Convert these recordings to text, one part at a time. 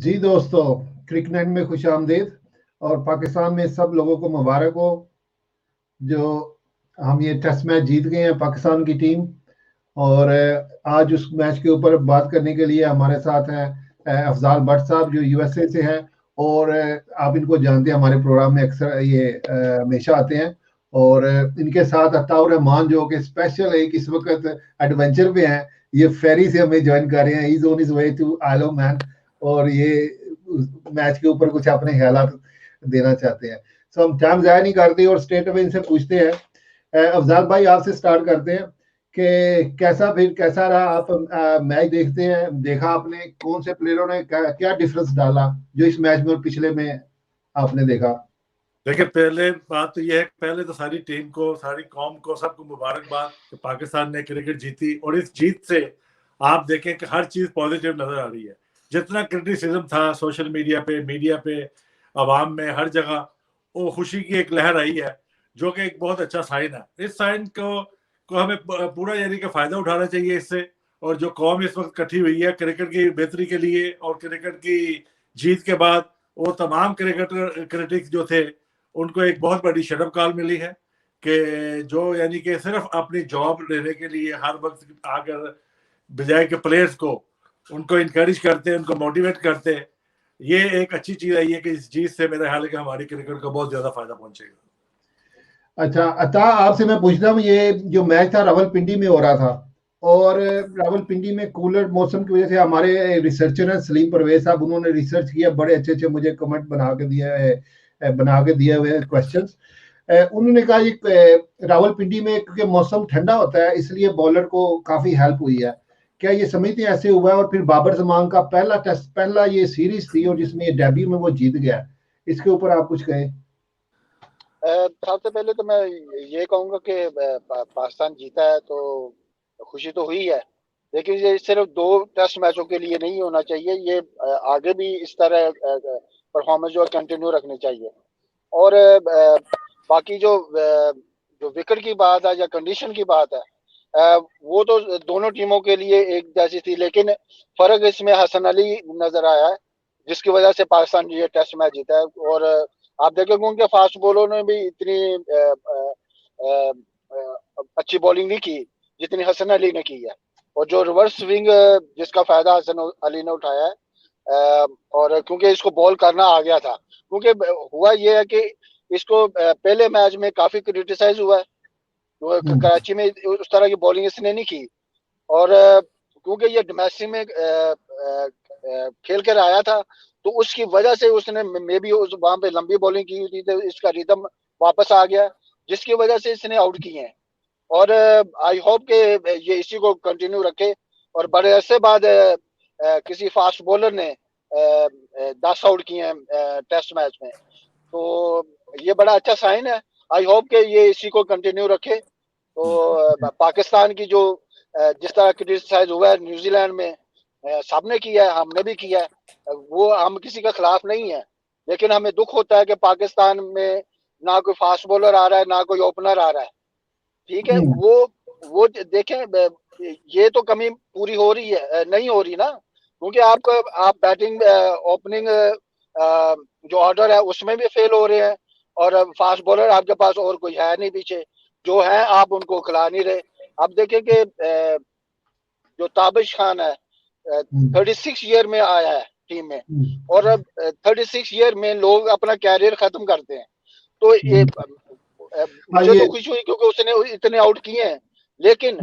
जी दोस्तों, क्रिकनेट में खुश आमदीद और पाकिस्तान में सब लोगों को मुबारक हो जो हम ये टेस्ट मैच जीत गए हैं पाकिस्तान की टीम। और आज उस मैच के ऊपर बात करने के लिए हमारे साथ हैं अफजाल भट्ट साहब जो यूएसए से हैं। और आप इनको जानते हैं, हमारे प्रोग्राम में अक्सर ये हमेशा आते हैं। और इनके साथ अताउर रहमान जो कि स्पेशल एक इस वक्त एडवेंचर पे हैं, ये फेरी से हमें ज्वाइन कर रहे हैं। Is on his way to Isle of Man और ये मैच के ऊपर कुछ अपने ख्यालात देना चाहते हैं। सो हम टाइम ज़ाया नहीं करते और स्ट्रेट अवे इनसे पूछते हैं। अफजाल भाई, आपसे स्टार्ट करते हैं कि कैसा रहा आप मैच देखा आपने, कौन से प्लेयरों ने क्या डिफरेंस डाला जो इस मैच में और पिछले में आपने देखा? देखिए, पहले बात तो यह है, पहले तो सारी टीम को, सारी कौम को, सबको मुबारकबाद कि पाकिस्तान ने क्रिकेट जीती। और इस जीत से आप देखें कि हर चीज पॉजिटिव नजर आ रही है। जितना क्रिटिसिज्म था सोशल मीडिया पे, आवाम में, हर जगह, वो खुशी की एक लहर आई है, जो कि एक बहुत अच्छा साइन है। इस साइन को हमें पूरा यानी कि फायदा उठाना चाहिए इससे। और जो कौम इस वक्त इकट्ठी हुई है क्रिकेट की बेहतरी के लिए और क्रिकेट की जीत के बाद, वो तमाम क्रिटिक्स जो थे उनको एक बहुत बड़ी शर्मगाल मिली है कि जो यानी कि सिर्फ अपनी जॉब लेने के लिए हर वक्त आकर बजाय के प्लेयर्स को उनको इनकरेज करते, उनको मोटिवेट करते। ये एक अच्छी चीज आई है कि इस चीज से मेरा ख्याल है कि हमारी क्रिकेट को बहुत ज्यादा फायदा पहुंचेगा। अच्छा अता, आपसे मैं पूछता हूँ, ये जो मैच था रावलपिंडी में हो रहा था और रावलपिंडी में कूलर मौसम की वजह से हमारे रिसर्चर हैं सलीम परवेज साहब, उन्होंने रिसर्च किया, बड़े अच्छे अच्छे मुझे कमेंट बना के दिए हुए क्वेश्चंस। उन्होंने कहा ये रावलपिंडी में क्योंकि मौसम ठंडा होता है इसलिए बॉलर को काफी हेल्प हुई है। क्या ये समझते हैं ऐसे हुआ है? और फिर बाबर जमान का पहला ये सीरीज थी और जिसमें ये डेब्यू में वो जीत गया, इसके ऊपर आप कुछ कहें। सबसे पहले तो मैं ये कहूंगा कि पाकिस्तान जीता है तो खुशी तो हुई है, लेकिन ये सिर्फ 2 टेस्ट मैचों के लिए नहीं होना चाहिए। ये आगे भी इस तरह परफॉर्मेंस जो कंटिन्यू रखनी चाहिए। और बाकी जो विकेट की बात है या कंडीशन की बात है, वो तो दोनों टीमों के लिए एक जैसी थी, लेकिन फर्क इसमें हसन अली नजर आया है जिसकी वजह से पाकिस्तान ये टेस्ट मैच जीता है। और आप देखेंगे उनके फास्ट बॉलर ने भी इतनी अच्छी बॉलिंग नहीं की जितनी हसन अली ने की है। और जो रिवर्स स्विंग जिसका फायदा हसन अली ने उठाया है, और क्योंकि इसको बॉल करना आ गया था, क्योंकि हुआ ये है कि इसको पहले मैच में काफी क्रिटिसाइज हुआ है, तो कराची में उस तरह की बॉलिंग इसने नहीं की। और क्योंकि ये डोमेस्टिक में खेल कर आया था, तो उसकी वजह से उसने मे भी उस वहां पे लंबी बॉलिंग की थी, तो इसका रिदम वापस आ गया जिसकी वजह से इसने आउट किए हैं। और आई होप के ये इसी को कंटिन्यू रखे। और बड़े अरसे बाद किसी फास्ट बॉलर ने 10 आउट किए हैं टेस्ट मैच में, तो ये बड़ा अच्छा साइन है। आई होप के ये इसी को कंटिन्यू रखे। तो पाकिस्तान की जो जिस तरह क्रिटिसाइज हुआ है न्यूजीलैंड में, सबने किया है, हमने भी किया है, वो हम किसी के खिलाफ नहीं है। लेकिन हमें दुख होता है कि पाकिस्तान में ना कोई फास्ट बॉलर आ रहा है ना कोई ओपनर आ रहा है। ठीक है, वो देखें, ये तो कमी पूरी हो रही है, नहीं हो रही ना, क्योंकि आप बैटिंग ओपनिंग जो ऑर्डर है उसमें भी फेल हो रहे हैं, और फास्ट बॉलर आपके पास और कोई है नहीं पीछे, जो है आप उनको खिला नहीं रहे। अब देखें कि जो ताबिश खान है 36 ईयर में आया है टीम में, और अब 36 ईयर में लोग अपना कैरियर खत्म करते हैं। तो ये मुझे तो खुशी हुई क्योंकि उसने इतने आउट किए हैं, लेकिन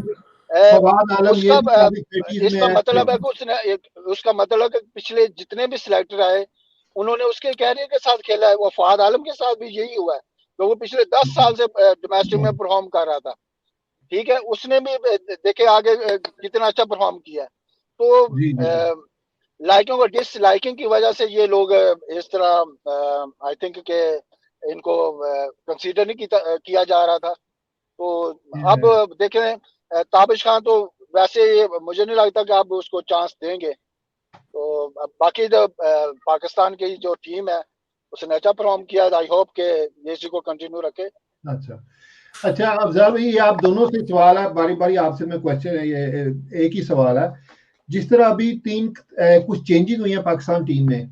इसका मतलब है कि उसका मतलब है पिछले जितने भी सिलेक्टर आए उन्होंने उसके कैरियर के साथ खेला है। वो फवाद आलम के साथ भी यही हुआ है, तो वो पिछले 10 साल से डोमेस्टिक में परफॉर्म कर रहा था। ठीक है, उसने भी देखे आगे कितना अच्छा परफॉर्म किया। तो लाइकिंग और डिसलाइकिंग की वजह से ये लोग इस तरह आई थिंक के इनको कंसीडर नहीं किया जा रहा था। तो अब देखें, ताबिश खान तो वैसे मुझे नहीं लगता कि आप उसको चांस देंगे। तो बाकी जो पाकिस्तान की जो टीम है उसने अच्छा परफॉर्म किया। आई होप के ये इसी को कंटिन्यू रखे। अच्छा अफजाल भाई, आप दोनों से सवाल है, बारी बारी आपसे मैं क्वेश्चन है, ये एक ही सवाल है जिस तरह अभी कुछ चेंजेस हुई हैं पाकिस्तान टीम में,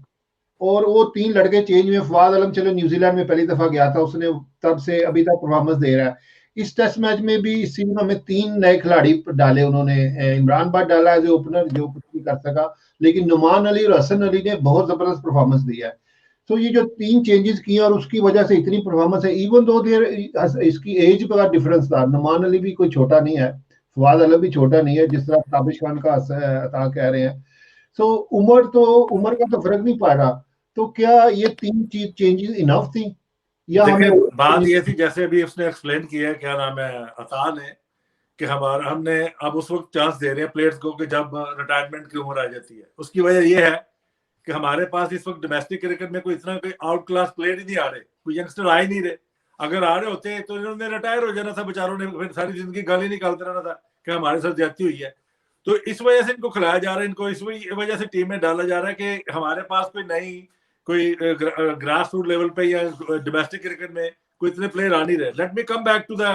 और वो 3 लड़के चेंज हुए। फवाद आलम चलो न्यूजीलैंड में पहली दफा गया था, उसने तब से अभी तक परफॉर्मेंस दे रहा है। इस टेस्ट मैच में भी इस सीजन में 3 नए खिलाड़ी डाले उन्होंने। इमरान भट्ट डाला एज ए ओपनर, जो कुछ भी कर सका, लेकिन नुमान अली और हसन अली ने बहुत जबरदस्त परफॉर्मेंस दिया है। तो ये जो 3 चेंजेस किए और उसकी वजह से इतनी परफॉर्मेंस है, इवन दो देर इसकी एज का डिफरेंस था। नुमान अली भी कोई छोटा नहीं है, फवाद आलम भी छोटा नहीं है, जिस तरह ताबिश खान का अता कह रहे हैं। सो उम्र का तो फर्क नहीं पड़ रहा। तो क्या ये 3 चीज चेंजेस इनफ थी, या हमें देखिए बात ये थी, जैसे अभी उसने एक्सप्लेन किया, क्या नाम है, अता ने, कि हमने अब उस वक्त चांस दे रहे हैं प्लेयर्स को कि जब रिटायरमेंट की उम्र आ जाती है। उसकी वजह यह है कि हमारे पास इस वक्त डोमेस्टिक क्रिकेट में कोई इतना कोई आउट क्लास प्लेयर ही नहीं आ रहे, कोई यंगस्टर आ ही नहीं रहे। अगर आ रहे होते तो इन्होंने रिटायर हो जाना था बेचारों ने, फिर सारी जिंदगी गाली ही निकालते रहना था कि हमारे साथ ज्यादती हुई है। तो इस वजह से इनको खिलाया जा रहा है, इनको इस वजह से टीम में डाला जा रहा है कि हमारे पास कोई ग्रास रूट लेवल पे या डोमेस्टिक क्रिकेट में कोई इतने प्लेयर आ नहीं रहे। Let me come back to the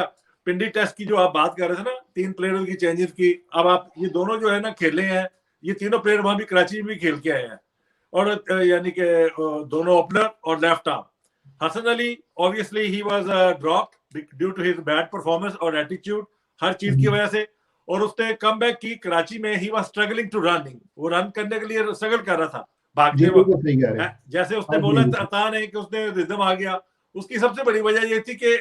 Pindi test की जो आप बात कर रहे थे ना, 3 प्लेयरों की चेंजेस की। अब आप ये दोनों जो है ना खेले हैं, ये तीनों प्लेयर वहां भी कराची में भी खेल के आए हैं, और यानी कि दोनों ओपनर और left arm. Hasan Ali obviously he was dropped due to his bad performance और एटीट्यूड, हर चीज की वजह से। और उसने कम बैक की कराची में, he was struggling to running, वो रन करने के लिए स्ट्रगल कर रहा था भागते वक्त। जैसे उसने बोला अता ने कि उसने रिदम आ गया, उसकी सबसे बड़ी वजह ये थी कि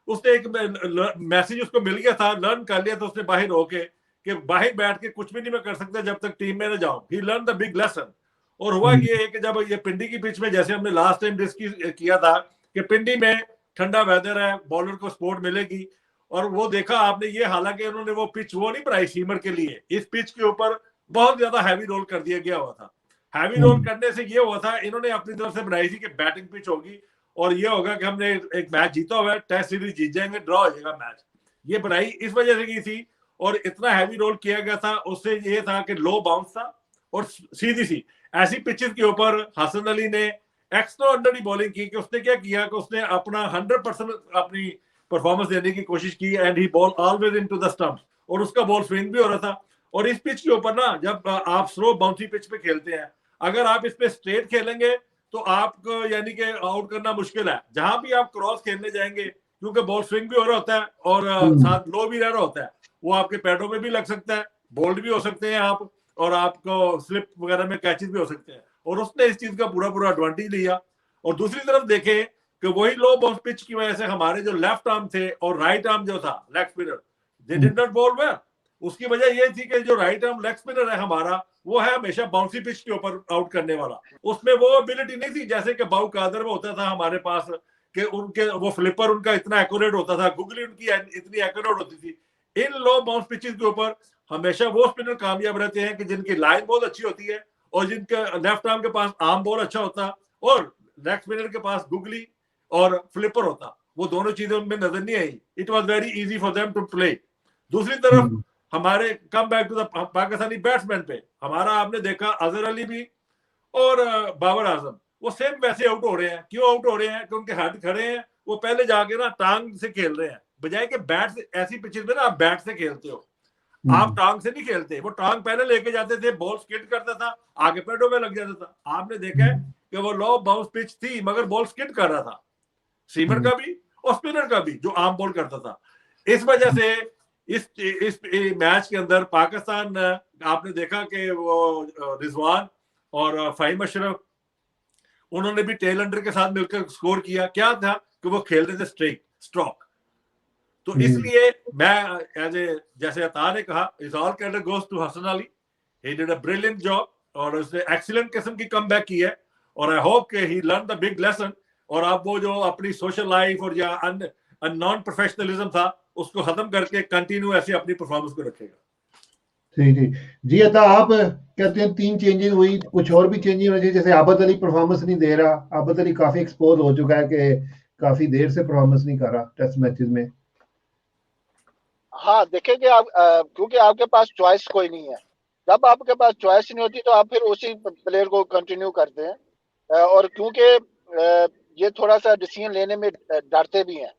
उसने एक मैसेज उसको मिल गया था, लर्न कर लिया था उसने बाहर होके, कि बाहर बैठ के कुछ भी नहीं मैं कर सकता जब तक टीम में ना जाऊं। ही लर्न द बिग लेसन। और हुआ ये है कि जब ये पिंडी की पिच में, जैसे हमने लास्ट टाइम डिस्कस किया था कि पिंडी में ठंडा वेदर है, बॉलर को सपोर्ट मिलेगी, और वो देखा आपने ये, हालांकि उन्होंने वो पिच वो नहीं बनाई सीमर के लिए, इस पिच के ऊपर बहुत ज्यादा हैवी रोल कर दिया गया हुआ था। हैवी रोल करने से ये हुआ था, इन्होंने अपनी तरफ से बनाई थी कि बैटिंग पिच होगी और ये होगा कि हमने एक मैच जीता हुआ है, टेस्ट सीरीज जीत जाएंगे, ड्रॉ हो जाएगा मैच। ये बनाई इस वजह से की थी, और इतना हैवी रोल किया गया था, उससे ये था कि लो बाउंस था और सीधी सी ऐसी पिचेस के ऊपर हसन अली ने एक्स्ट्रा ऑर्डिनरी बॉलिंग की कि उसने क्या किया कि उसने अपना 100% अपनी परफॉर्मेंस देने की कोशिश की, and he ball always into the stumps, और उसका बॉल स्विंग भी हो रहा था। और इस पिच के ऊपर ना, जब आप स्लो बाउंसी पिच पे खेलते हैं, अगर आप इस पे स्ट्रेट खेलेंगे तो आपको यानी कि आउट करना मुश्किल है। जहां भी आप क्रॉस खेलने जाएंगे, क्योंकि बॉल स्विंग भी हो रहा होता है और साथ लो भी रह रहा होता है, वो आपके पैडों में भी लग सकता है, बोल्ड भी हो सकते हैं आप, और आपको स्लिप वगैरह में कैचेस भी हो सकते हैं। और उसने इस चीज का पूरा एडवांटेज लिया। और दूसरी तरफ देखें कि वही लो बाउंस पिच की वजह से हमारे जो लेफ्ट आर्म थे और राइट आर्म जो था leg spinner, they did not ball well. उसकी वजह ये थी कि जो राइट आर्म लेग स्पिनर है हमारा, वो है हमेशा बाउंसी पिच के ऊपर आउट करने वाला। उसमें वो एबिलिटी नहीं थी जैसे कि बाउ कादर में होता था हमारे पास, कि उनके वो फ्लिपर उनका इतना एक्यूरेट होता था, गुगली उनकी इतनी एक्यूरेट होती थी। इन लो बाउंस पिचेस के ऊपर हमेशा वो स्पिनर कामयाब रहते हैं कि जिनकी लाइन बहुत अच्छी होती है, और जिनके लेफ्ट आर्म के पास आर्म बॉल अच्छा होता, और लेग स्पिनर के पास गुगली और फ्लिपर होता। वो दोनों चीजें उनमें नजर नहीं आई। It was very easy for them to play. दूसरी तरफ हमारे come back to the Pakistani batsman पे, हमारा आपने देखा अजहर अली भी और बाबर आजम, वो सेम वैसे आउट हो रहे हैं। क्यों आउट हो रहे हैं? कि उनके हाथ खड़े हैं, वो पहले जाके ना टांग से खेल रहे हैं, बजाय के बैट से। ऐसी पिचेस में ना आप बैट से खेलते हो, आप टांग से नहीं खेलते। वो टांग पहले लेके जाते थे, बॉल स्किड करता था, आगे पैडों में लग जाता था। आपने देखा है कि वो लो बाउंस पिच थी, मगर बॉल स्किड कर रहा था, सीमर का भी और स्पिनर का भी, जो आर्म बॉल करता था। इस वजह से इस मैच के अंदर पाकिस्तान, आपने देखा कि वो रिजवान और फाहिम अशरफ, उन्होंने भी टेल अंडर के साथ मिलकर स्कोर किया। क्या था कि वो खेल रहे थे स्ट्रेट स्ट्रोक। तो इसलिए मैं जैसे अता ने कहा, is all credit goes to Hasan Ali, he did a brilliant job, और उसने एक्सीलेंट किस्म की कमबैक की है। और आई होप कि ही लर्न द बिग लेसन, और आप वो जो अपनी सोशल लाइफ और या नॉन प्रोफेशनलिज्म था, उसको खत्म करके कंटिन्यू ऐसे अपनी परफॉर्मेंस को रखेगा। ठीक जी अता, आप कहते हैं 3 चेंजेस हुई, कुछ और भी चेंजेस होने चाहिए? जैसे आबद अली परफॉर्मेंस नहीं दे रहा, आबद अली काफी एक्सपोज हो चुका है कि काफी देर से परफॉर्मेंस नहीं कर रहा टेस्ट मैचेस में। हाँ देखेंगे आप, क्योंकि आपके पास चॉइस कोई नहीं है। जब आपके पास चॉइस नहीं होती तो आप फिर उसी प्लेयर को कंटिन्यू करते हैं। और क्योंकि ये थोड़ा सा डिसीजन लेने में डरते भी हैं,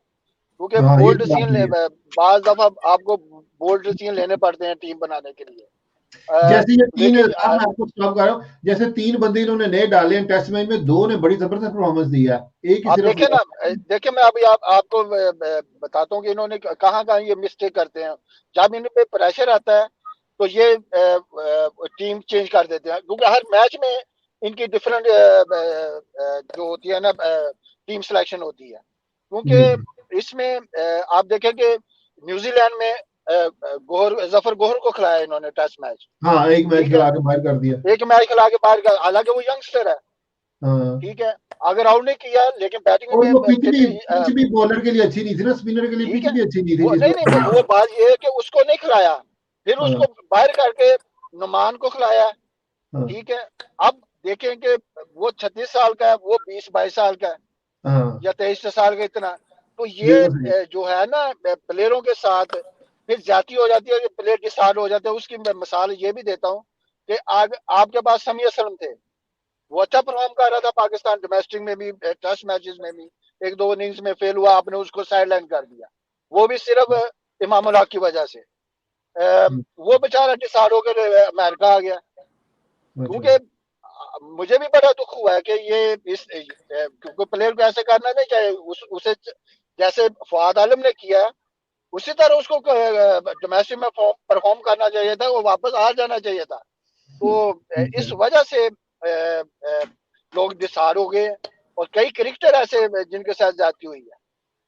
क्योंकि बोल्ड डिसीजन बाज दफा आपको बोल्ड डिसीजन लेने पड़ते हैं टीम बनाने के लिए। जैसे ये तीन, लेकिन मैं आपको स्टॉप कर रहा हूँ, जैसे 3 बंदे इन्होंने नए डाले हैं टेस्ट मैच में, 2 ने बड़ी जबरदस्त परफॉर्मेंस दी है, एक ही आप सिर्फ देखें ना, देखिए मैं अभी आपको बताता हूँ कि इन्होंने कहाँ कहाँ ये मिस्टेक करते हैं। जब इन पे प्रेशर आता है तो ये टीम चेंज कर देते हैं, क्योंकि हर मैच में इनकी डिफरेंट जो होती है ना टीम सिलेक्शन होती है। क्योंकि इसमें आप देखें कि न्यूजीलैंड में जफर गोहर को खिलाया इन्होंने टेस्ट मैच। हाँ, एक मैच ठीक है, खिला के बाहर कर दिया। एक मैच खिला के बाहर कर, हालांकि वो यंगस्टर है। हाँ, ठीक है, अगर आउट नहीं किया लेकिन बैटिंग और में वो फिर भी पिच भी बॉलर के लिए अच्छी नहीं थी ना, स्पिनर के लिए ठीक पिच है। भी अच्छी नहीं थी वो नहीं नहीं, जिसमें। वो बात ये है कि उसको नहीं खिलाया, फिर हाँ, उसको बाहर करके नुमान को खिलाया। हाँ, ठीक है, अब देखें कि वो 36 साल का है, वो 20-22 साल का है हाँ, या 23 साल का इतना। तो ये बिल्कुल सही। जो है ना प्लेयरों के साथ फिर जाती हो जाती है कि प्लेयर डिसार्ड हो जाते हैं। उसकी मैं मिसाल ये भी देता हूँ कि आग आपके पास समी असलम थे, वो अच्छा परफॉर्म कर रहा था पाकिस्तान डोमेस्टिक में भी, टेस्ट मैचेस में भी। एक दो इनिंग्स में फेल हुआ, आपने उसको साइडलाइन कर दिया, वो भी सिर्फ इमाम उल हक की वजह से। वो बेचारा डिसार्ड होकर अमेरिका आ गया। अच्छा। क्योंकि मुझे भी बड़ा दुख हुआ है कि ये इस क्योंकि प्लेयर को ऐसे करना नहीं चाहिए। उसे जैसे फवाद आलम ने किया उसी तरह उसको डोमेस्टिक में परफॉर्म करना चाहिए था, वो वापस आ जाना चाहिए था। तो इस वजह से लोग डिसार हो गए, और कई क्रिकेटर ऐसे जिनके साथ जाती हुई है।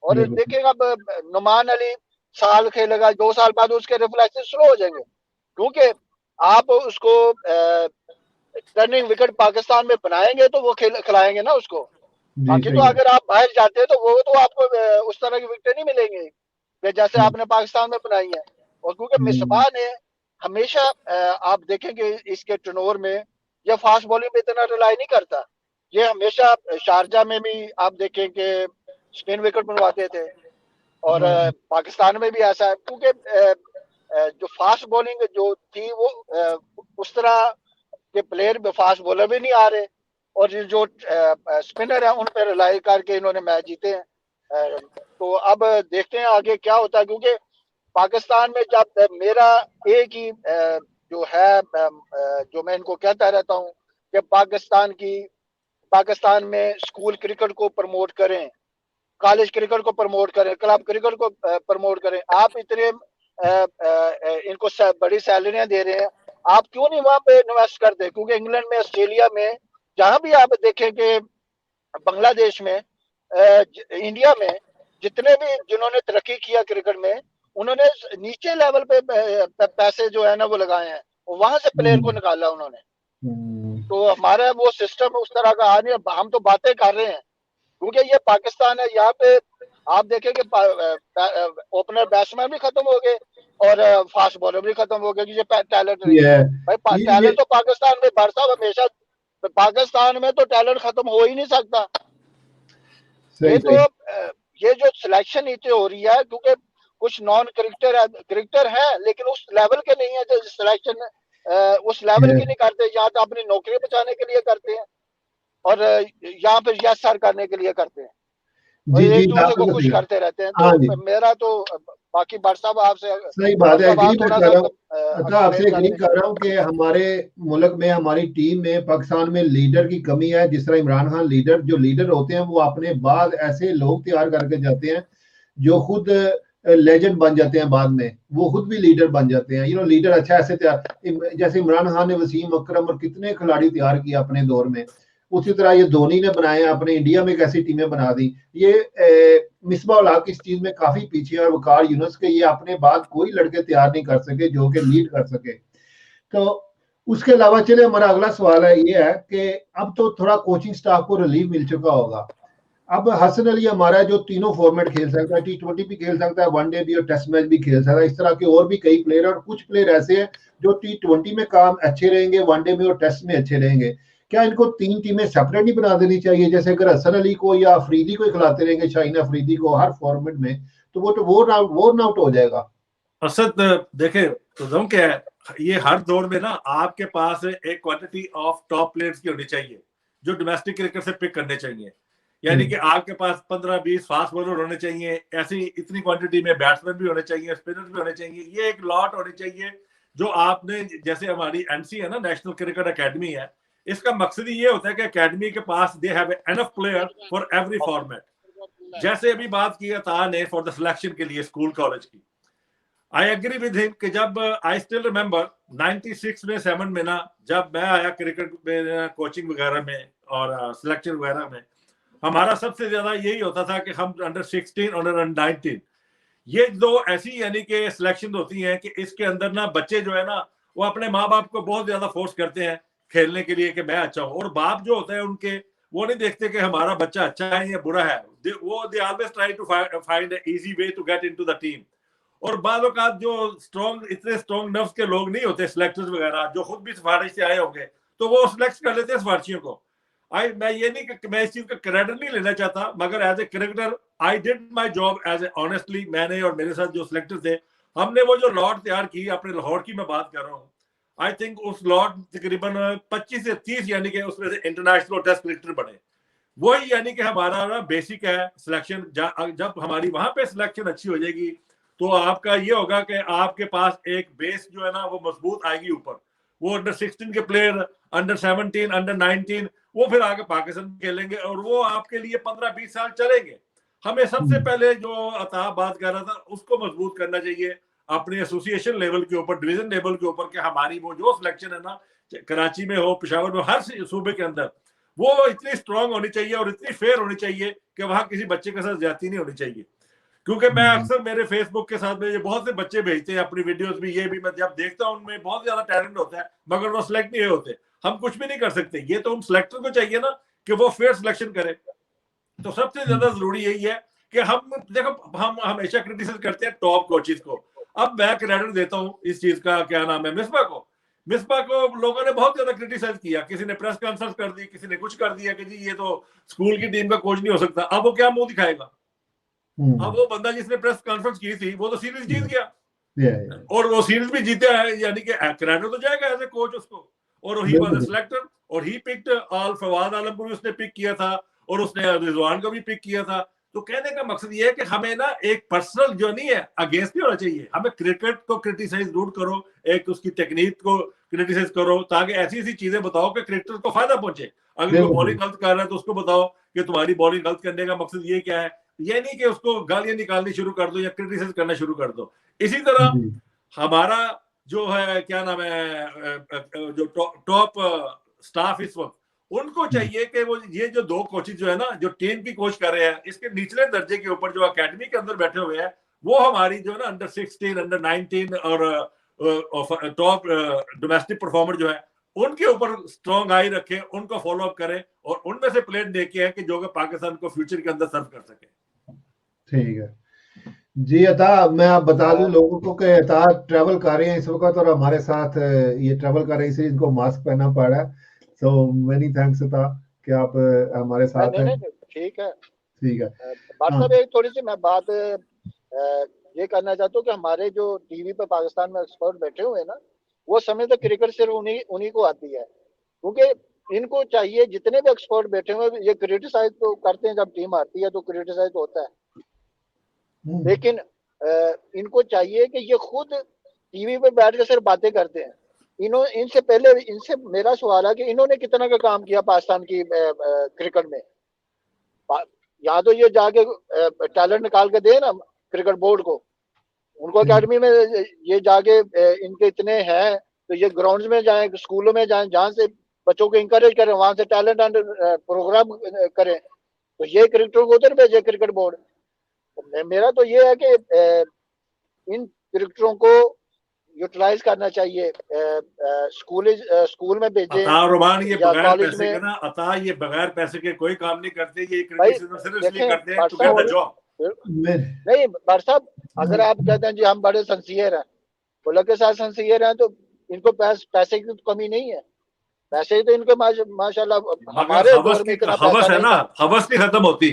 और बिल्कुल। देखिएगा अब नुमान अली साल खेलेगा, 2 साल बाद उसके रिफ्लेक्सेस स्लो हो जाएंगे, क्योंकि आप उसको टर्निंग विकेट पाकिस्तान में बनाएंगे तो वो खिलाएंगे ना उसको। जी, बाकी तो सही है। अगर आप बाहर जाते हैं तो वो तो आपको उस तरह की विकेट नहीं मिलेंगे कि जैसे हम्म, आपने पाकिस्तान में बनाई है। और क्योंकि मिसबाह ने हमेशा आप देखेंगे इसके टर्नओवर में ये फास्ट बॉलिंग पे इतना रिलाई नहीं करता। ये हमेशा शारजा में भी आप देखें कि स्पिन विकेट बनवाते थे, और हाँ, पाकिस्तान में भी ऐसा है, क्योंकि जो फास्ट बॉलिंग जो थी वो उस तरह के प्लेयर फास्ट बॉलर भी नहीं आ रहे, और ये जो स्पिनर है उन पर रिलाई करके इन्होंने मैच जीते हैं। तो अब देखते हैं आगे क्या होता है, क्योंकि पाकिस्तान में जब मेरा एक ही जो है जो मैं इनको कहता रहता हूँ कि पाकिस्तान में स्कूल क्रिकेट को प्रमोट करें, कॉलेज क्रिकेट को प्रमोट करें, क्लब क्रिकेट को प्रमोट करें। आप इतने इनको बड़ी सैलरियां दे रहे हैं, आप क्यों नहीं वहां पे इन्वेस्ट करते? क्योंकि इंग्लैंड में, ऑस्ट्रेलिया में, जहां भी आप देखें कि बांग्लादेश में, इंडिया में, जितने भी जिन्होंने तरक्की किया क्रिकेट में, उन्होंने नीचे लेवल पे पैसे जो है ना वो लगाए हैं, वहां से प्लेयर को हम्म, निकाला उन्होंने। हम्म, तो हमारा वो सिस्टम उस तरह का आ नहीं है, हम तो बातें कर रहे हैं। क्योंकि ये पाकिस्तान है, यहाँ पे आप देखें कि ओपनर बैट्समैन भी खत्म हो गए और फास्ट बॉलर भी खत्म हो गए, कि ये टैलेंट नहीं ये है। है। भाई ये टैलेंट तो पाकिस्तान में बढ़ता हमेशा, पाकिस्तान में तो टैलेंट खत्म हो ही नहीं सकता। ये सही तो सही। ये जो सिलेक्शन नीचे हो रही है, क्योंकि कुछ नॉन क्रिकेटर है लेकिन उस लेवल के नहीं है, जो सिलेक्शन उस लेवल ये की नहीं करते, या तो अपनी नौकरी बचाने के लिए करते हैं, और यहाँ पे यस सर करने के लिए करते हैं, और जी, जी, एक आप दूसरे को बिल्कुल खुश सही है। करते रहते हैं। हाँ तो जी, मेरा तो बाकी भट्ट साहब आपसे, सही बात है, डॉक्टर साहब एग्री आप मैं थोड़ा कर सा रहा हूँ। अच्छा, एक्सप्लेन आपसे कर एग्री दें। कर रहा हूँ कि हमारे मुल्क में, हमारी टीम में, पाकिस्तान में लीडर की कमी है। जिस तरह इमरान खान लीडर, जो लीडर होते हैं वो अपने बाद ऐसे लोग तैयार करके जाते हैं जो खुद लेजेंड बन जाते हैं, बाद में वो खुद भी लीडर बन जाते हैं। लीडर अच्छा ऐसे तैयार, जैसे इमरान खान ने वसीम अकरम और कितने खिलाड़ी तैयार किए अपने दौर में, उसी तरह ये धोनी ने बनाए, अपने इंडिया में कैसी टीमें बना दी। ये मिसबा उल हक इस चीज में काफी पीछे है, और वकार यूनुस के, ये अपने बाद कोई लड़के तैयार नहीं कर सके जो कि लीड कर सके। तो उसके अलावा चले, हमारा अगला सवाल है, ये है कि अब तो थोड़ा कोचिंग स्टाफ को रिलीफ मिल चुका होगा। अब हसन अली हमारा जो तीनों फॉर्मेट खेल सकता है, T20 भी खेल सकता है, वनडे भी और टेस्ट मैच भी खेल सकता है। इस तरह के और भी कई प्लेयर, और कुछ प्लेयर ऐसे हैं जो T20 में काम अच्छे रहेंगे, वनडे में और टेस्ट में अच्छे रहेंगे। क्या इनको 3 टीमें सेपरेट नहीं बना देनी चाहिए? जैसे अगर हसन अली को या अफरीदी को खिलाते रहेंगे, शाहीन अफरीदी को हर फॉर्मेट में, तो वो रन आउट हो जाएगा। असद देखे तो क्या है, ये हर दौर में ना आपके पास एक क्वांटिटी ऑफ टॉप प्लेयर्स की होनी चाहिए जो डोमेस्टिक क्रिकेट से पिक करने चाहिए। यानी कि आपके पास 15-20 फास्ट बॉलर होने चाहिए, ऐसी इतनी क्वांटिटी में बैट्समैन भी होने चाहिए, स्पिनर भी होने चाहिए। ये एक लॉट होनी चाहिए जो आपने, जैसे हमारी एनसी है ना, नेशनल क्रिकेट एकेडमी है, इसका मकसद ये होता है कि एकेडमी के पास they have enough player for every format. जैसे अभी बात की था ने फॉर द सिलेक्शन के लिए स्कूल कॉलेज की, आई एग्री विद हिम कि जब आई स्टिल रिमेंबर 96 में 7 में ना, जब मैं आया क्रिकेट में कोचिंग वगैरह में और सिलेक्शन वगैरह में, हमारा सबसे ज्यादा यही होता था कि हम अंडर 16 और अंडर 19, ये दो ऐसी यानी कि सिलेक्शन होती हैं कि इसके अंदर ना बच्चे जो है ना वो अपने माँ बाप को बहुत ज्यादा फोर्स करते हैं खेलने के लिए कि मैं अच्छा हूं, और बाप जो होते हैं उनके वो नहीं देखते कि हमारा बच्चा अच्छा है या बुरा है, वो they always try to find easy way to get into the team. और बाद औकात जो इतने स्ट्रॉन्ग नर्व्स के लोग नहीं होते सिलेक्टर्स वगैरह, जो खुद भी सिफारिश से आए होंगे, तो वो सिलेक्ट कर लेते हैं सिफारिशियों को। मैं ये नहीं, मैं इस चीज का क्रेडिट नहीं लेना चाहता, मगर as a cricketer I did my job as a honestly. मैंने और मेरे साथ जो सिलेक्टर थे, हमने वो जो लॉट तैयार की, अपने लाहौर की मैं बात कर रहा हूँ, आई थिंक उस लॉट तकरीबन 25 से 30 यानी कि उसमें से इंटरनेशनल टेस्ट क्रिकेटर बने। वही यानी कि हमारा ना बेसिक है सिलेक्शन। जब हमारी वहां पे सिलेक्शन अच्छी हो जाएगी तो आपका ये होगा कि आपके पास एक बेस जो है ना वो मजबूत आएगी ऊपर। वो अंडर 16 के प्लेयर, अंडर 17, अंडर 19, वो फिर आगे पाकिस्तान खेलेंगे और वो आपके लिए 15-20 साल चलेंगे। हमें सबसे पहले जो अता बात कर रहा था उसको मजबूत करना चाहिए अपने एसोसिएशन लेवल के ऊपर, डिवीजन लेवल के ऊपर, कि हमारी वो जो सिलेक्शन है ना, कराची में हो, पेशावर में, हर सूबे के अंदर वो इतनी स्ट्रांग होनी चाहिए और इतनी फेयर होनी चाहिए कि वहां किसी बच्चे के साथ ज्यादती नहीं होनी चाहिए। क्योंकि मैं अक्सर मेरे फेसबुक के साथ में ये बहुत से बच्चे भेजते हैं अपनी वीडियोस भी, ये भी मैं जब देखता हूं उनमें बहुत ज्यादा टैलेंट होता है, मगर वो सिलेक्ट नहीं होते। हम कुछ भी नहीं कर सकते, ये तो हम सिलेक्टर को चाहिए ना कि वो फेयर सिलेक्शन करे। तो सबसे ज्यादा जरूरी यही है कि हम देखो, हम हमेशा क्रिटिसाइज करते हैं टॉप कोचेस को। अब मैं क्रेडिट देता हूं इस चीज का, क्या नाम है, मिसबा को। मिसबा को लोगों ने बहुत ज्यादा क्रिटिसाइज किया, किसी ने प्रेस कॉन्फ्रेंस कर दी, किसी ने कुछ कर दिया कि जी ये तो स्कूल की टीम का कोच नहीं हो सकता। अब वो क्या मुंह दिखाएगा? अब वो बंदा जिसने प्रेस कॉन्फ्रेंस की थी वो तो सीरीज जीत गया, और वो सीरीज भी जीता है, यानी कि क्रेडिट तो जाएगा एज ए कोच उसको। और ही वाज अ सिलेक्टर और ही पिक्ड ऑल। फवाद आलम को भी उसने पिक किया था और उसने रिजवान को भी पिक किया था। तो कहने का मकसद ये है कि हमें ना एक पर्सनल जो नहीं है अगेंस्ट नहीं होना चाहिए। हमें क्रिकेट को क्रिटिसाइज जरूर करो, एक उसकी टेक्निक को क्रिटिसाइज करो, ताकि ऐसी ऐसी चीजें बताओ कि क्रिकेटर को फायदा पहुंचे। अगर कोई बॉलिंग गलत कर रहा है तो उसको बताओ कि तुम्हारी बॉलिंग गलत करने का मकसद ये क्या है। ये नहीं कि उसको गालियां निकालनी शुरू कर दो या क्रिटिसाइज करना शुरू कर दो। इसी तरह हमारा जो है, क्या नाम है, जो टॉप स्टाफ इस वक्त, उनको चाहिए कि वो ये जो दो कोचेज जो है ना, जो टीम की कोच कर रहे हैं, इसके निचले दर्जे के ऊपर जो एकेडमी के अंदर बैठे हुए हैं, वो हमारी जो है ना अंडर 16, अंडर 19 और टॉप डोमेस्टिक परफॉर्मर जो है, उनके ऊपर स्ट्रॉन्ग आई रखें, उनको फॉलो अप करें और उनमें से प्लेयर देखे हैं कि जो कि पाकिस्तान को फ्यूचर के अंदर सर्व कर सके। ठीक है जी। अता, मैं आप बता दूं लोगों को कि अता ट्रैवल कर रहे हैं इस वक्त और हमारे साथ ये ट्रैवल कर रही है, इनको मास्क पहनना पड़ रहा है। सो मेनी थैंक्स अता कि आप हमारे साथ हैं। ठीक है, ठीक है। मतलब एक थोड़ी सी मैं बात ये करना चाहता हूँ कि हमारे जो टीवी पे पाकिस्तान में एक्सपर्ट बैठे हुए हैं ना, वो समय तो क्रिकेट सिर्फ उन्हीं को आती है। क्योंकि इनको चाहिए, जितने भी एक्सपर्ट बैठे हुए ये क्रिटिसाइज तो करते हैं, जब टीम आती है तो क्रिटिसाइज होता है, लेकिन इनको चाहिए कि ये खुद टीवी पे बैठ के सिर्फ बातें करते हैं। इनसे पहले इनसे मेरा सवाल है कि इन्होंने कितना का काम किया पाकिस्तान की क्रिकेट में। या तो ये जाके टैलेंट निकाल के दे ना क्रिकेट बोर्ड को, उनको एकेडमी में ये जाके इनके इतने हैं तो ये ग्राउंड्स में जाएं, स्कूलों में जाएं, जहां से बच्चों को इंकरेज करें, वहां से टैलेंट प्रोग्राम करें। तो ये क्रिकेटर को उधर भेजे क्रिकेट बोर्ड। मेरा तो ये है कि इन क्रिकेटरों को यूटिलाइज करना चाहिए, स्कूल में भेजे रोमान, ये बगैर पैसे के ना अता, ये बगैर पैसे के कोई काम नहीं करते, ये क्रिटिसिज्म सिर्फ इसलिए करते हैं टू गेट द जॉब। नहीं बार साहब, अगर आप कहते हैं जी हम बड़े सिंसियर हैं, बोला के साथ सिंसियर हैं, तो इनको पैसे की तो कमी नहीं है। पैसे तो इनको माशाल्लाह हमारे दौर में इतना हवस है ना, हवस नहीं खत्म होती,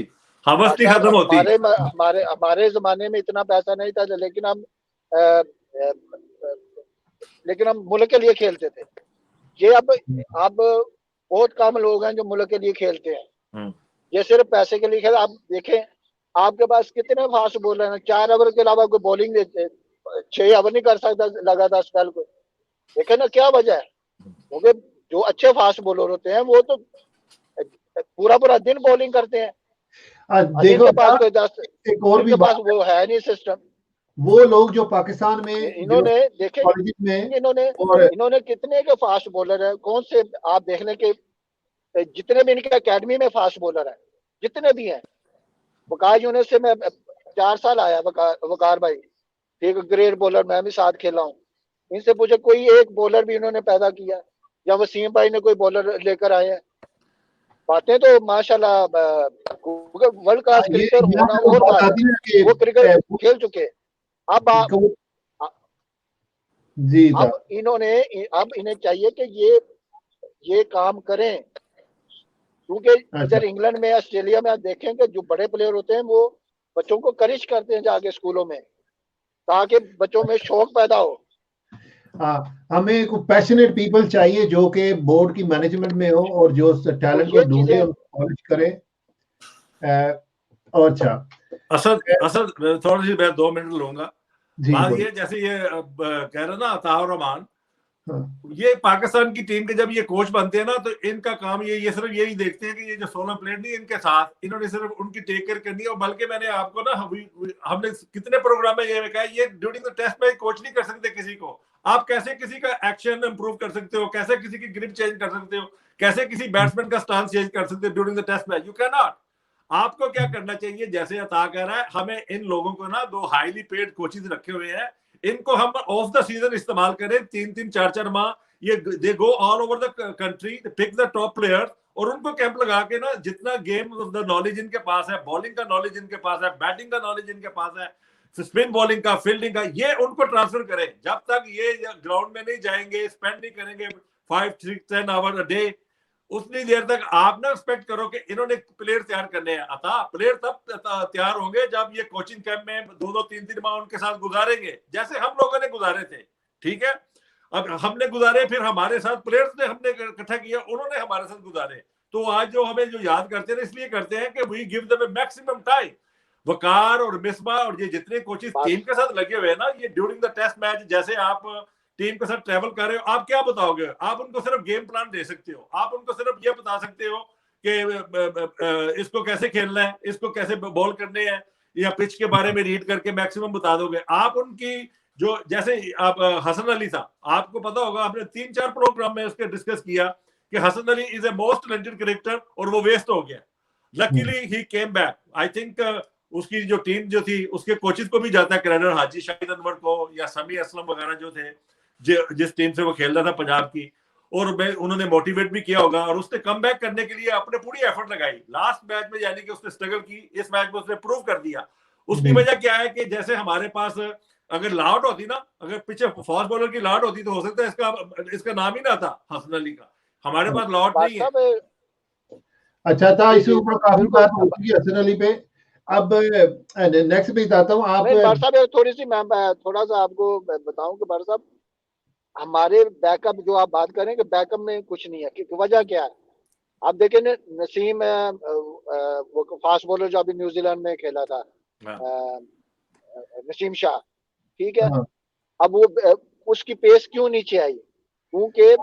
हवस नहीं खत्म होती। हमारे जमाने में इतना पैसा नहीं था, लेकिन हम मुल्क के लिए खेलते थे। ये अब बहुत कम लोग हैं जो मुल्क के लिए खेलते हैं, ये सिर्फ पैसे के लिए खेल। आप देखें आपके पास कितने फास्ट बॉलर हैं, 4 ओवर के अलावा कोई बॉलिंग 6 ओवर नहीं कर सकता लगातार स्पेल को। देखे ना क्या वजह है, क्योंकि जो अच्छे फास्ट बॉलर होते हैं वो तो पूरा पूरा दिन बॉलिंग करते हैं। देखो इनके पास कोई 10, एक और भी इनके पास बात वो है नहीं सिस्टम। वो लोग जो पाकिस्तान में जो इन्होंने देखे, कॉलेज में इन्होंने और इन्होंने कितने के फास्ट बॉलर है, कौन से आप देख लें कि जितने भी इनके एकेडमी में फास्ट बॉलर है, जितने भी हैं, वकार यूनिस से मैं 4 साल आया, वकार भाई एक ग्रेट बॉलर, मैं भी साथ खेला हूँ। इनसे पूछे कोई एक बॉलर भी इन्होंने पैदा किया, या वसीम भाई ने कोई बॉलर लेकर आए हैं? बातें तो माशाल्लाह वर्ल्ड क्लास ये क्रिकेटर यहाँ होना पे तो और बात बात है, आती है कि वो क्रिकेट खेल चुके। अब जी था अब इन्होंने, अब इन्हें चाहिए कि ये काम करें, क्योंकि अच्छा इधर इंग्लैंड में, ऑस्ट्रेलिया में आप देखें कि जो बड़े प्लेयर होते हैं वो बच्चों को करिश करते हैं जाके स्कूलों में, ताकि बच्चों में शौक पैदा हो। हाँ, हमें कुछ पैशनेट पीपल चाहिए जो कि बोर्ड की मैनेजमेंट में हो और जो उस तो टैलेंट को ये ढूंढे, चीजें उनको कॉलेज करे। अच्छा असद थोड़ी सी मैं 2 मिनट लूंगा। जी बात बोलिए। ये जैसे ये कह रहे ना अताउर रहमान, हाँ, ये पाकिस्तान की टीम के जब ये कोच बनते हैं ना, तो इनका काम ये सिर्फ यही देखते हैं कि ये जो 16 प्लेयर नहीं इनके साथ, इन्होंने सिर्फ उनकी टेक केयर करनी है। और बल्कि मैंने आपको ना हमने कितने प्रोग्राम में ये कहा, ये during the test match coach नहीं कर सकते किसी को। आप कैसे किसी का एक्शन इंप्रूव कर सकते हो, कैसे किसी की ग्रिप चेंज कर सकते हो, कैसे किसी बैट्समैन का स्टांस चेंज कर सकते हो during the test match? You can not. आपको क्या करना चाहिए, जैसे अता कह रहा है, हमें इन लोगों को ना 2 हाईली पेड कोचेज रखे हुए हैं, इनको हम ऑफ द सीजन इस्तेमाल करें, 3-3 4-4 माह। ये they go all over the country, pick the top players और उनको कैंप लगा के ना, जितना गेम द नॉलेज इनके पास है, बॉलिंग का नॉलेज इनके पास है, बैटिंग का नॉलेज इनके पास है, स्पिन बॉलिंग का, फील्डिंग का, ये उनको ट्रांसफर करें। जब तक ये ग्राउंड में नहीं जाएंगे, स्पेंड नहीं करेंगे 5-6-10 आवर अ डे, उतनी देर तक आप ना एक्सपेक्ट करो कि इन्होंने प्लेयर तैयार करने हैं। अतः प्लेयर तब तैयार होंगे जब ये कोचिंग कैंप में 2-2 3-3 माह उनके साथ गुजारेंगे, जैसे हम लोगों ने गुजारे थे। ठीक है, अब हमने गुजारे, फिर हमारे साथ प्लेयर्स ने हमने इकट्ठा किया, उन्होंने हमारे साथ गुजारे। तो आज जो हमें जो याद करते हैं, इसलिए करते हैं कि we give them maximum time. Waqar और मिसबा और ये जितने कोचेस टीम के साथ लगे हुए हैं ना, ये ड्यूरिंग द टेस्ट मैच, जैसे आप टीम के साथ ट्रेवल कर रहे हो, आप क्या बताओगे? आप उनको सिर्फ गेम प्लान दे सकते हो, आप उनको सिर्फ ये बता सकते हो कि इसको कैसे खेलना है, इसको कैसे बॉल करने हैं, या पिच के बारे में रीड करके मैक्सिमम बता दोगे आप उनकी। जो जैसे आप हसन अली था, आपको पता होगा, आपने 3-4 प्रोग्राम में उसके डिस्कस किया कि Hasan Ali is a most talented cricketer और वो वेस्ट हो गया। Luckily he came back. I think उसकी जो टीम जो थी, उसके कोचेस को भी जाता है क्रेडिट, हाजी शाहिद अनवर को या समी असलम वगैरह जो थे, जिस टीम से वो खेल रहा था पंजाब की, और उन्होंने मोटिवेट भी किया होगा, और उसने कम बैक करने के लिए अपने पूरी एफर्ट लगाई लास्ट मैच में, यानी कि उसने स्ट्रगल की, इस मैच में उसने प्रूव कर दिया। उसकी वजह क्या है कि जैसे हमारे पास अगर लाउट होती ना, अगर पीछे फास्ट बॉलर की लाउट होती, तो हो सकता है इसका नाम ही ना था हसन अली का। हमारे पास लाउट नहीं है। अच्छा था, इसके ऊपर काफी बात हो चुकी है हसन अली पे। अब नेक्स्ट पे बताता हूँ। आप साहब थोड़ी सी, मैं थोड़ा सा आपको बताऊं कि बार साहब, हमारे बैकअप जो आप बात करें कि बैकअप में कुछ नहीं है, क्योंकि वजह क्या है? आप देखें नसीम, वो फास्ट बॉलर जो अभी न्यूजीलैंड में खेला था, नसीम शाह, ठीक है। हाँ। अब वो उसकी पेस क्यों नीचे आई? क्योंकि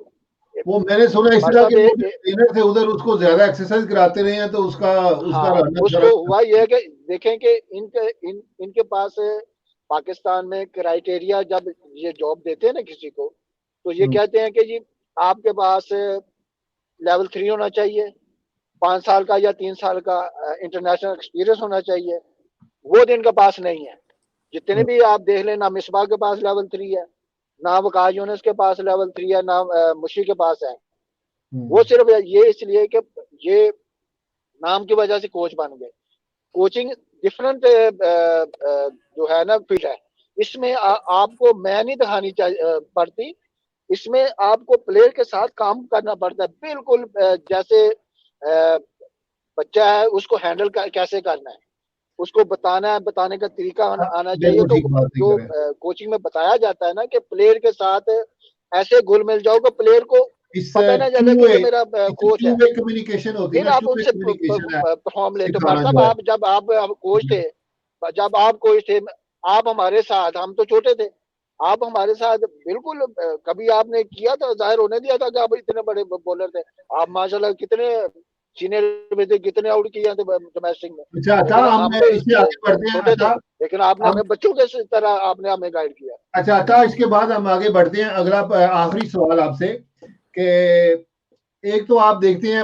वो मैंने सुना इसलिए कि ट्रेनर थे उधर, उसको ज्यादा एक्सरसाइज कराते रहे हैं, तो उसका उसको हुआ ये है कि देखें कि इनके पास पाकिस्तान में क्राइटेरिया, जब ये जॉब देते हैं ना किसी को, तो ये कहते हैं कि जी आपके पास लेवल 3 होना चाहिए, 5 साल का या 3 साल का इंटरनेशनल एक्सपीरियंस होना चाहिए। वो दिन के पास नहीं है। जितने भी आप देख लें, ना मिसबा के पास लेवल 3 है, ना वकार यूनिस के पास लेवल 3 है, ना मुशी के पास है। वो सिर्फ ये इसलिए कि ये नाम की वजह से कोच बन गए। कोचिंग डिफरेंट जो है ना फील्ड है, इसमें आपको मैं नहीं दिखानी पड़ती, इसमें आपको प्लेयर के साथ काम करना पड़ता है। बिल्कुल जैसे बच्चा है, उसको हैंडल कैसे करना है, उसको बताना है, बताने का तरीका आना चाहिए। तो जो कोचिंग में बताया जाता है ना कि प्लेयर के साथ ऐसे घुल मिल जाओ कि प्लेयर को पता ना चले कि मेरा कोच है, कम्युनिकेशन होती है फिर ना, आप उनसे परफॉर्म लेते। साहब जब आप कोच थे, आप हमारे साथ, हम तो छोटे थे, आप हमारे साथ बिल्कुल कभी आपने किया था, जाहिर होने दिया था कि आप इतने बड़े बॉलर थे। आप माशाल्लाह कितने सीनियर में थे, कितने आउट किए थे डोमेस्टिक में, अच्छा था, लेकिन हम हम तो इससे आगे बढ़ते हैं। छोटे थे, अच्छा लेकिन आपने हम हमें बच्चों के तरह आपने हमें गाइड किया। अच्छा था, इसके बाद हम आगे बढ़ते हैं। अगला आखिरी सवाल आपसे कि एक तो आप देखते हैं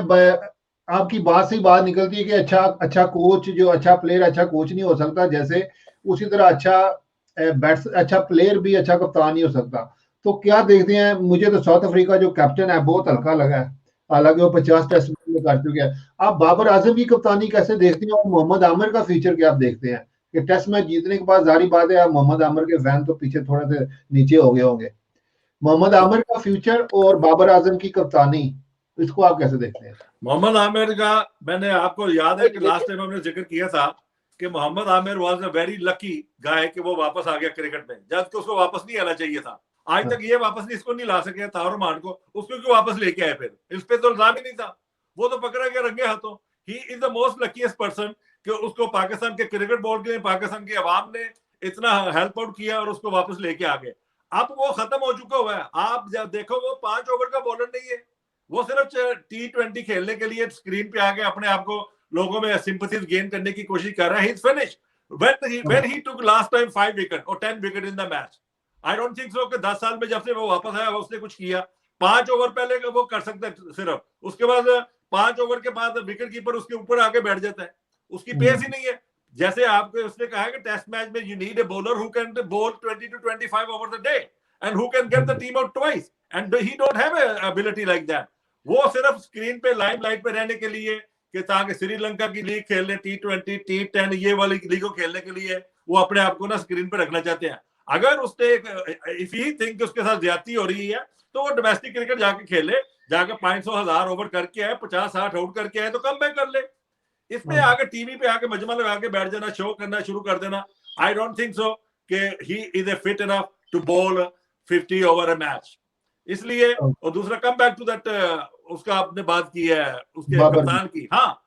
आपकी बात से बात निकलती है कि अच्छा अच्छा कोच, जो अच्छा प्लेयर अच्छा कोच नहीं हो सकता, जैसे उसी तरह अच्छा अच्छा प्लेयर भी अच्छा कप्तान नहीं हो सकता। तो क्या देखते हैं, मुझे तो साउथ अफ्रीका जो कैप्टन है बहुत हल्का लगा है, हालांकि वो 50 टेस्ट में कर चुके हैं। आप बाबर आजम की कप्तानी कैसे देखते हैं, और मोहम्मद आमिर का फ्यूचर क्या आप देखते हैं? कि टेस्ट मैच जीतने के बाद जारी बात है, आप मोहम्मद आमिर के फैन तो पीछे थोड़े से नीचे हो गए होंगे। मोहम्मद आमिर का फ्यूचर और बाबर आजम की कप्तानी, इसको आप कैसे देखते हैं? मोहम्मद आमिर का, मैंने आपको याद है कि देखिए, लास्ट टाइम हमने जिक्र किया था कि Mohammad Amir was a very lucky guy कि वो वापस आ गया क्रिकेट में, जबकि उसको वापस नहीं आना चाहिए था। आज तक ये वापस नहीं, इसको नहीं ला सके तारो मान को, उसको क्यों वापस लेके आए? फिर इस पे तो इल्जाम ही नहीं था, वो तो पकड़ा गया रंगे हाथों। He is the most luckiest person कि उसको पाकिस्तान के क्रिकेट बोर्ड के, पाकिस्तान की आवाम ने इतना हेल्प आउट किया और उसको वापस लेके आ गए। अब वो खत्म हो चुका हुआ है। आप जब देखो, वो 5 ओवर का बॉलर नहीं है, वो सिर्फ T20 खेलने के लिए स्क्रीन पे आके अपने आप को लोगों में सिंपैथीज गेन करने की कोशिश कर रहा है। He is finished when he took last time 5 wicket or 10 wicket in the match. I don't think so कि 10 साल में जब से वो वापस आया उसने कुछ किया। 5 ओवर पहले वो कर सकता है सिर्फ, उसके बाद 5 ओवर के बाद विकेट कीपर उसके ऊपर आके बैठ जाता है। उसकी पेस ही नहीं है। जैसे आपको उसने कहा कि टेस्ट मैच में you need a bowler who can bowl 20 to 25 over the day and who can get the team out twice, and he don't have a ability like that. वो सिर्फ स्क्रीन पे लाइमलाइट पे रहने के लिए कि ताकि श्रीलंका की लीग खेल ले, T20 T10 ये वाली लीगों खेलने के लिए वो अपने आप को ना स्क्रीन पे रखना चाहते हैं। अगर उसने इफ ही थिंक उसके साथ ज्यादती हो रही है तो वो डोमेस्टिक क्रिकेट जाके खेले, जाके 500,000 ओवर करके आए, 50-60 आउट करके आए तो कम बैक कर ले। इसमें आगे टीवी पे आके मजमा लगा के बैठ जाना, शो करना शुरू कर देना, आई डोंट थिंक सो कि he is a fit enough to bowl 50 over a match. इसलिए, और दूसरा कम बैक टू दैट, उसका आपने बात की है उसके कप्तान की। हाँ,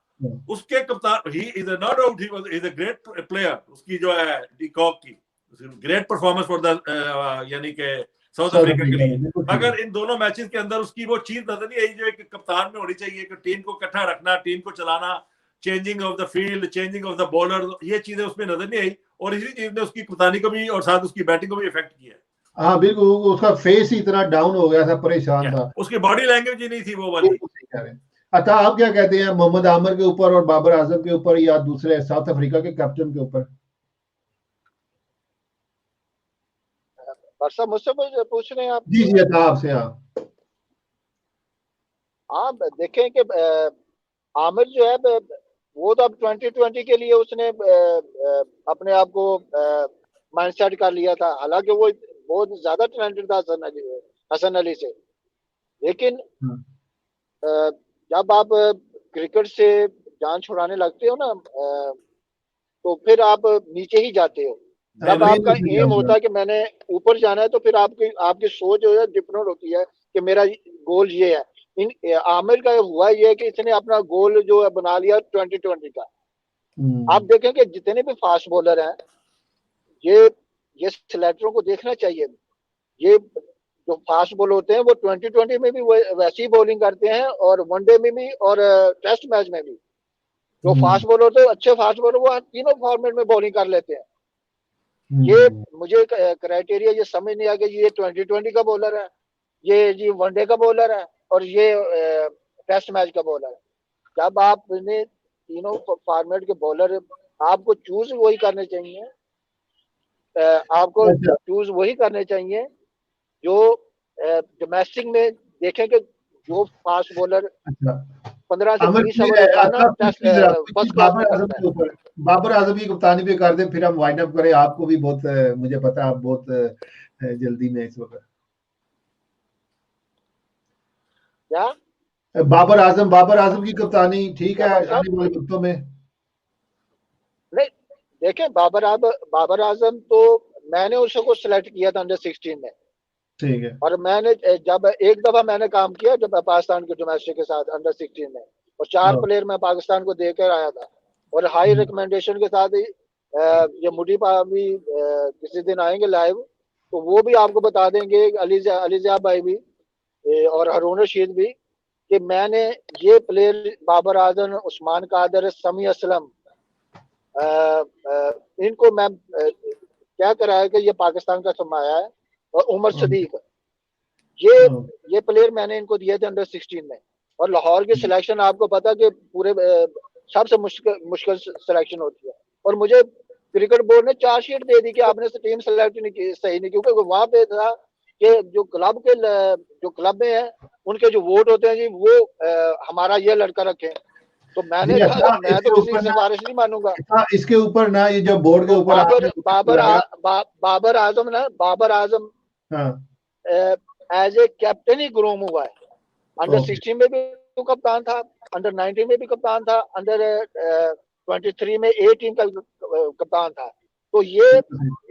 उसके कप्तान, he is not doubt, he was is a great player. उसकी जो है डिकॉक की ग्रेट परफॉर्मेंस फॉर द यानी कि साउथ अफ्रीका के लिए, मगर इन दोनों मैचेस के अंदर उसकी वो चीज नजर नहीं आई जो एक कप्तान में होनी चाहिए कि टीम को इकट्ठा रखना, टीम को चलाना, changing of the field, changing of the bowler, ये चीजें उसमें नजर नहीं आई, और इसी चीज ने उसकी कप्तानी को भी और साथ उसकी बैटिंग को भी इफेक्ट किया। हाँ बिल्कुल, उसका फेस ही इतना डाउन हो गया था, परेशान था, उसकी बॉडी लैंग्वेज ही नहीं थी वो वाली। अच्छा, आप क्या कहते हैं मोहम्मद आमिर के ऊपर और बाबर आजम के ऊपर, या दूसरे साउथ अफ्रीका के कैप्टन के ऊपर? वर्षा मुझसे पूछ रहे हैं आप? जी जी, था आपसे। हाँ, आप देखें कि आमिर जो है वो तो अब 2020 के लिए उसने अपने आप को माइंडसेट कर लिया था। हालांकि वो बहुत ज्यादा टैलेंटेड था हसन अली से, लेकिन जब आप क्रिकेट से जान छुड़ाने लगते हो ना, तो फिर आप नीचे ही जाते हो। जब आपका एम होता है कि मैंने ऊपर जाना है, तो फिर आपकी आपकी सोच जो है डिफरेंट होती है कि मेरा गोल ये है। इन आमिर का हुआ ये कि इसने अपना गोल जो है बना लिया 2020 का। आप देखें कि जितने भी फास्ट बॉलर हैं, ये सिलेक्टरों को देखना चाहिए। ये जो फास्ट बॉल होते हैं वो 2020 में भी वैसी ही बॉलिंग करते हैं, और वनडे में भी और टेस्ट मैच में भी। जो फास्ट बॉलर होते हैं, अच्छे फास्ट बॉलर, वो तीनों फॉर्मेट में बॉलिंग कर लेते हैं। ये मुझे क्राइटेरिया ये समझ नहीं आ गया, ये 2020 का बॉलर है, ये वनडे का बॉलर है, और ये टेस्ट मैच का बॉलर है। जब आप इन्हें तीनों फॉर्मेट के बॉलर, आपको चूज वही करने चाहिए, आपको चूज वही करने चाहिए जो डोमेस्टिक में देखें कि जो फास्ट बॉलर 15 से 20 ओवर रोजाना फर्स्ट क्लास में करता है। बाबर आजम की कप्तानी पे कर दे, फिर हम वाइंड अप करें। आपको भी बहुत, मुझे पता है आप बहुत जल्दी में इस वक्त। क्या बाबर आजम की कप्तानी ठीक है आने वाले वक्तों में? नहीं, देखें, बाबर आजम तो मैंने उसको सिलेक्ट किया था अंडर-16 में, ठीक है, और मैंने जब एक दफा मैंने काम किया जब पाकिस्तान के डोमेस्टिक के साथ अंडर-16 में, और 4 प्लेयर मैं पाकिस्तान को देकर आया था, और हाई रिकमेंडेशन के साथ ही। ये मुडी भी किसी दिन आएंगे लाइव, तो वो भी आपको बता देंगे, अलीज़ा भाई भी और हारून रशीद भी, कि मैंने ये प्लेयर बाबर आजम, उस्मान कादर, समी असलम, इनको मैं क्या कराया कि ये पाकिस्तान का सरमाया है, और उमर सदीक, ये प्लेयर मैंने इनको दिए थे अंडर 16 में। और लाहौर की सिलेक्शन आपको पता कि पूरे सबसे मुश्किल सिलेक्शन होती है, और मुझे क्रिकेट बोर्ड ने चार्जशीट दे दी कि आपने टीम सेलेक्ट नहीं की, सही नहीं, क्योंकि वहां पे था कि जो क्लब में है उनके जो वोट होते हैं जी, वो हमारा ये लड़का रखें। तो मैंने कहा मैं तो किसी की सिफारिश नहीं मानूंगा। इसके ऊपर ना ये जो बोर्ड के ऊपर Babar Azam as a captain ही ग्रोम हुआ है। अंडर 16 में भी तो कप्तान था, अंडर 19 में भी कप्तान था, अंडर 23 में ए टीम का कप्तान था। तो ये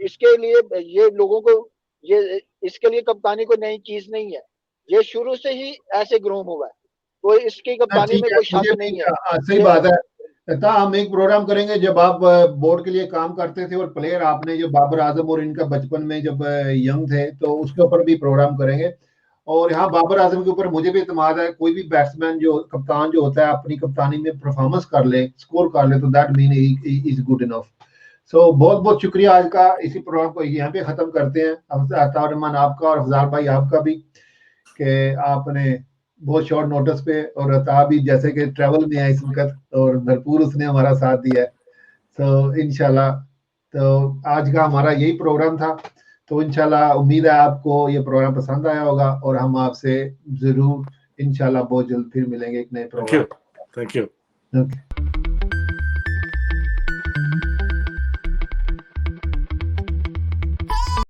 इसके लिए ये लोगों को ये इसके लिए कप्तानी कोई नई चीज नहीं है, ये शुरू से ही ऐसे ग्रूम हुआ है, तो इसकी कप्तानी में कोई शक नहीं है। सही बात है। हम एक प्रोग्राम करेंगे जब आप बोर्ड के लिए काम करते थे और प्लेयर आपने जो बाबर आजम और इनका बचपन में जब यंग थे, तो उसके ऊपर भी प्रोग्राम करेंगे। और यहाँ बाबर आजम के ऊपर मुझे भी इत्मीनान है, कोई भी बैट्समैन जो कप्तान जो होता है अपनी कप्तानी में परफॉर्मेंस कर ले, स्कोर कर ले, तो that mean is good enough. So बहुत बहुत शुक्रिया आज का इसी प्रोग्राम को यहाँ पे खत्म करते हैं। अताउर रहमान आपका और अफजाल भाई आपका भी, कि आपने बहुत शॉर्ट नोटिस पे, और अता भी जैसे कि ट्रैवल में है इस वक्त और भरपूर उसने हमारा साथ दिया है। तो इंशाल्लाह तो आज का हमारा यही प्रोग्राम था। तो इंशाल्लाह उम्मीद है आपको ये प्रोग्राम पसंद आया होगा, और हम आपसे जरूर इंशाल्लाह बहुत जल्द फिर मिलेंगे एक नए प्रोग्राम। Thank you.